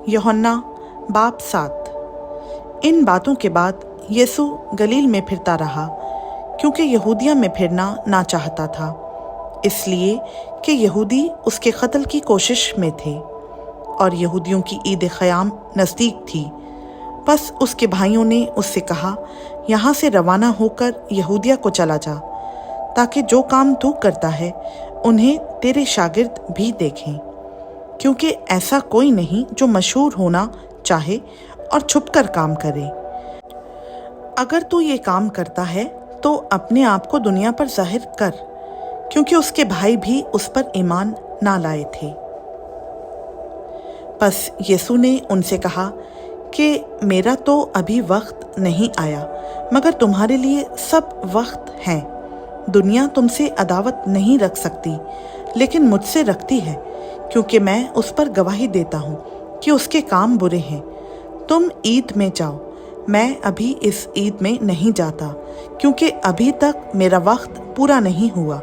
यूहन्ना बाब 7। इन बातों के बाद यीशु गलील में फिरता रहा, क्योंकि यहूदिया में फिरना ना चाहता था, इसलिए कि यहूदी उसके कत्ल की कोशिश में थे और यहूदियों की ईद ख़याम नज़दीक थी। बस उसके भाइयों ने उससे कहा, यहाँ से रवाना होकर यहूदिया को चला जा, ताकि जो काम तू करता है उन्हें तेरे शागिर्द भी देखें, क्योंकि ऐसा कोई नहीं जो मशहूर होना चाहे और छुपकर काम करे। अगर तू ये काम करता है तो अपने आप को दुनिया पर जाहिर कर, क्योंकि उसके भाई भी उस पर ईमान ना लाए थे। बस यीशु ने उनसे कहा कि मेरा तो अभी वक्त नहीं आया, मगर तुम्हारे लिए सब वक्त है। दुनिया तुमसे अदावत नहीं रख सकती, लेकिन मुझसे रखती है, क्योंकि मैं उस पर गवाही देता हूँ कि उसके काम बुरे हैं। तुम ईद में जाओ, मैं अभी इस ईद में नहीं जाता, क्योंकि अभी तक मेरा वक्त पूरा नहीं हुआ।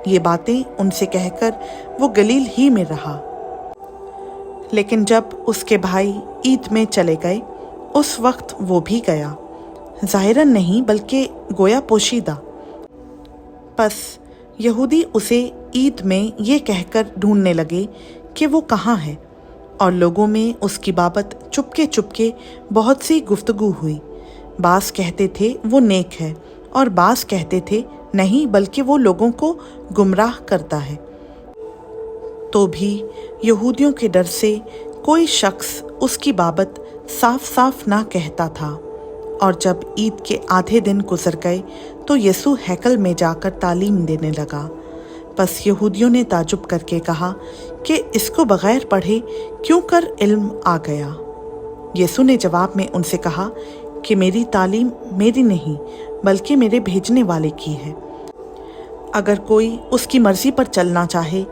ये बातें उनसे कहकर वो गलील ही में रहा। लेकिन जब उसके भाई ईद में चले गए, उस वक्त वो भी गया, ज़ाहिरन नहीं बल्कि गोया पोशीदा। बस यहूदी उसे ईद में ये कहकर ढूंढने लगे कि वो कहाँ है, और लोगों में उसकी बाबत चुपके चुपके बहुत सी गुफ्तगू हुई। बास कहते थे वो नेक है, और बास कहते थे नहीं बल्कि वो लोगों को गुमराह करता है। तो भी यहूदियों के डर से कोई शख्स उसकी बाबत साफ साफ ना कहता था। और जब ईद के आधे दिन गुजर गए तो यीशु हैकल में जाकर तालीम देने लगा। बस यहूदियों ने ताजुब करके कहा कि इसको बगैर पढ़े क्यों कर इल्म आ गया। यीशु ने जवाब में उनसे कहा कि मेरी तालीम मेरी नहीं बल्कि मेरे भेजने वाले की है। अगर कोई उसकी मर्जी पर चलना चाहे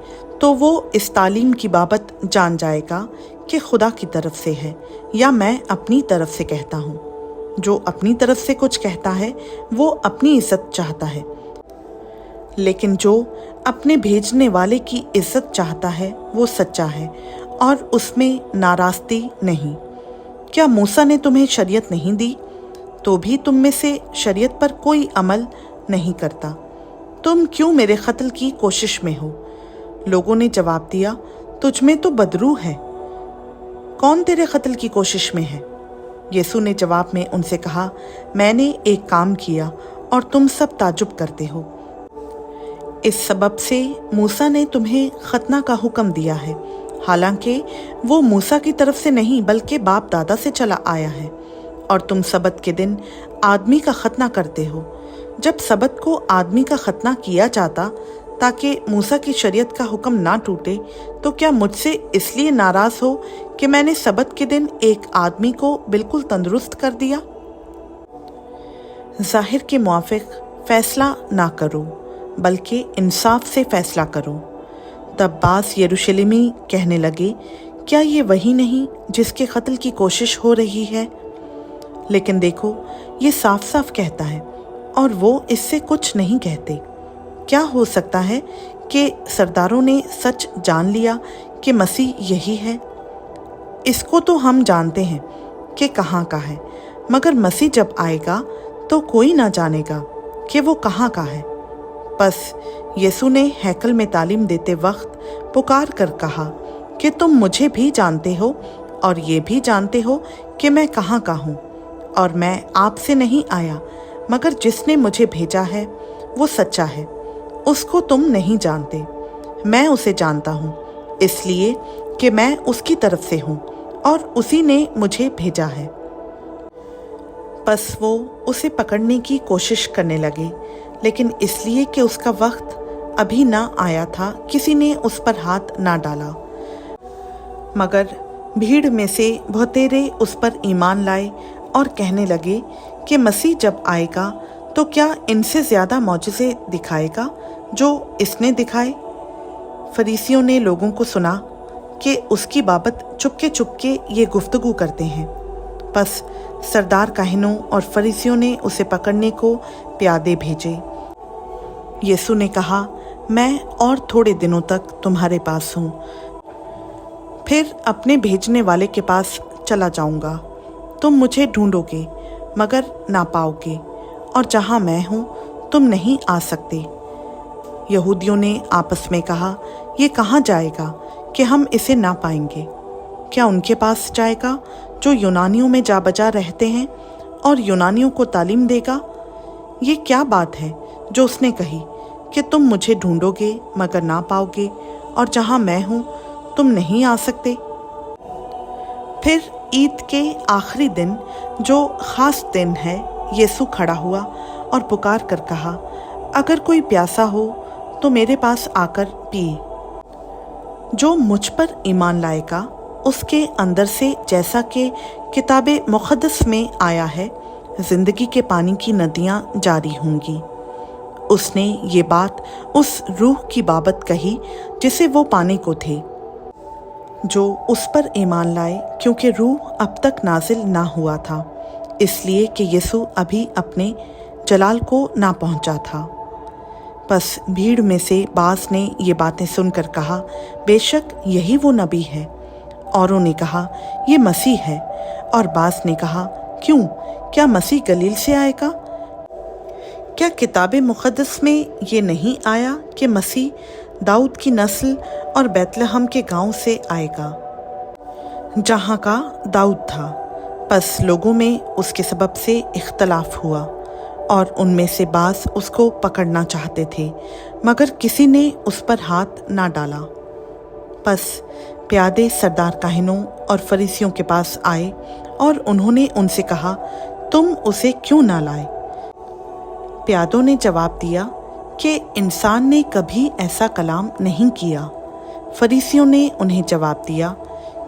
तो वो इस तालीम की बाबत जान जाएगा कि खुदा की तरफ से है या मैं अपनी तरफ से कहता हूँ। जो अपनी तरफ से कुछ कहता है वो अपनी इज्जत चाहता है, लेकिन जो अपने भेजने वाले की इज्जत चाहता है वो सच्चा है और उसमें नाराज़गी नहीं। क्या मूसा ने तुम्हें शरीयत नहीं दी, तो भी तुम में से शरीयत पर कोई अमल नहीं करता? तुम क्यों मेरे कत्ल की कोशिश में हो? लोगों ने जवाब दिया, तुझ में तो बदरू है। कौन तेरे कत्ल की कोशिश में है? यीशु ने जवाब में उनसे कहा, मैंने एक काम किया और तुम सब ताजुब करते हो। इस सबब से मूसा ने तुम्हें खतना का हुक्म दिया है, हालांकि वो मूसा की तरफ से नहीं बल्कि बाप दादा से चला आया है। और तुम सबत के दिन आदमी का खतना करते हो। जब सबत को आदमी का खतना किया जाता ताकि मूसा की शरीयत का हुक्म ना टूटे, तो क्या मुझसे इसलिए नाराज़ हो कि मैंने सबत के दिन एक आदमी को बिल्कुल तंदुरुस्त कर दिया? ज़ाहिर के मुआफिक फ़ैसला ना करो, बल्कि इंसाफ से फ़ैसला करो। तब बास यरूशलेमी कहने लगे, क्या ये वही नहीं जिसके कत्ल की कोशिश हो रही है? लेकिन देखो, ये साफ साफ कहता है और वो इससे कुछ नहीं कहते। क्या हो सकता है कि सरदारों ने सच जान लिया कि मसीह यही है? इसको तो हम जानते हैं कि कहाँ का है, मगर मसीह जब आएगा तो कोई ना जानेगा कि वो कहाँ का है। बस यीशु ने हैकल में तालीम देते वक्त पुकार कर कहा कि तुम मुझे भी जानते हो और ये भी जानते हो कि मैं कहाँ का हूँ, और मैं आपसे नहीं आया, मगर जिसने मुझे भेजा है वो सच्चा है। उसको तुम नहीं जानते, मैं उसे जानता हूँ, इसलिए कि मैं उसकी तरफ से हूँ और उसी ने मुझे भेजा है। बस वो उसे पकड़ने की कोशिश करने लगे, लेकिन इसलिए कि उसका वक्त अभी ना आया था, किसी ने उस पर हाथ ना डाला। मगर भीड़ में से बहुतेरे उस पर ईमान लाए और कहने लगे कि मसीह जब आएगा तो क्या इनसे ज़्यादा मौजज़े दिखाएगा जो इसने दिखाए? फरीसियों ने लोगों को सुना कि उसकी बाबत चुपके चुपके ये गुफ्तगू करते हैं। बस सरदार काहिनों और फरीसियों ने उसे पकड़ने को प्यादे भेजे। यीशु ने कहा, मैं और थोड़े दिनों तक तुम्हारे पास हूँ, फिर अपने भेजने वाले के पास चला जाऊंगा। तुम मुझे ढूंढोगे मगर ना पाओगे, और जहां मैं हूं तुम नहीं आ सकते। यहूदियों ने आपस में कहा, ये कहाँ जाएगा कि हम इसे ना पाएंगे? क्या उनके पास जाएगा जो यूनानियों में जा बजा रहते हैं और यूनानियों को तालीम देगा? ये क्या बात है जो उसने कही कि तुम मुझे ढूंढोगे मगर ना पाओगे, और जहां मैं हूं तुम नहीं आ सकते। फिर ईद के आखिरी दिन, जो ख़ास दिन है, यीशु खड़ा हुआ और पुकार कर कहा, अगर कोई प्यासा हो तो मेरे पास आकर पिए। जो मुझ पर ईमान लाएगा उसके अंदर से, जैसा कि किताबे मुक़द्दस में आया है, ज़िंदगी के पानी की नदियाँ जारी होंगी। उसने ये बात उस रूह की बाबत कही जिसे वो पाने को थे, जो उस पर ईमान लाए, क्योंकि रूह अब तक नाजिल ना हुआ था, इसलिए कि यीशु अभी अपने जलाल को ना पहुंचा था। बस भीड़ में से बाज़ ने ये बातें सुनकर कहा, बेशक यही वो नबी है। औरों ने कहा, ये मसीह है। और बाज़ ने कहा, क्यों, क्या मसीह गलील से आएगा? क्या किताबे मुक़द्दस में ये नहीं आया कि मसीह दाऊद की नस्ल और बैतलहम के गांव से आएगा, जहां का दाऊद था? बस लोगों में उसके सबब से इख्तलाफ हुआ, और उनमें से बाज़ उसको पकड़ना चाहते थे, मगर किसी ने उस पर हाथ ना डाला। बस प्यादे सरदार काहिनों और फरीसियों के पास आए और उन्होंने उनसे कहा, तुम उसे क्यों ना लाए? प्यादों ने जवाब दिया कि इंसान ने कभी ऐसा कलाम नहीं किया। फरीसियों ने उन्हें जवाब दिया,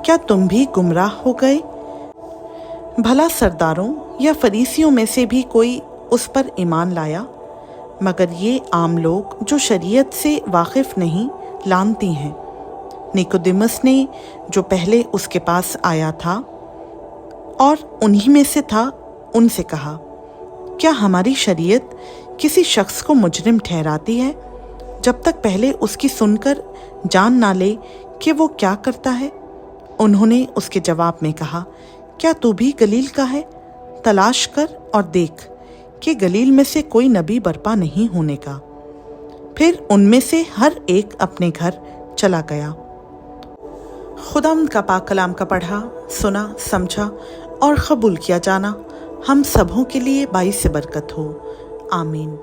क्या तुम भी गुमराह हो गए? भला सरदारों या फरीसियों में से भी कोई उस पर ईमान लाया? मगर ये आम लोग जो शरीयत से वाकिफ नहीं, लानती हैं। निकोदेमस ने, जो पहले उसके पास आया था और उन्हीं में से था, उनसे कहा, क्या हमारी शरीयत किसी शख्स को मुजरिम ठहराती है जब तक पहले उसकी सुनकर जान ना ले कि वो क्या करता है? उन्होंने उसके जवाब में कहा, क्या तू भी गलील का है? तलाश कर और देख कि गलील में से कोई नबी बर्पा नहीं होने का। फिर उनमें से हर एक अपने घर चला गया। खुदावंद का पाक कलाम का पढ़ा, सुना, समझा और कबूल किया जाना हम सबों के लिए बाइस बरकत हो। आमीन।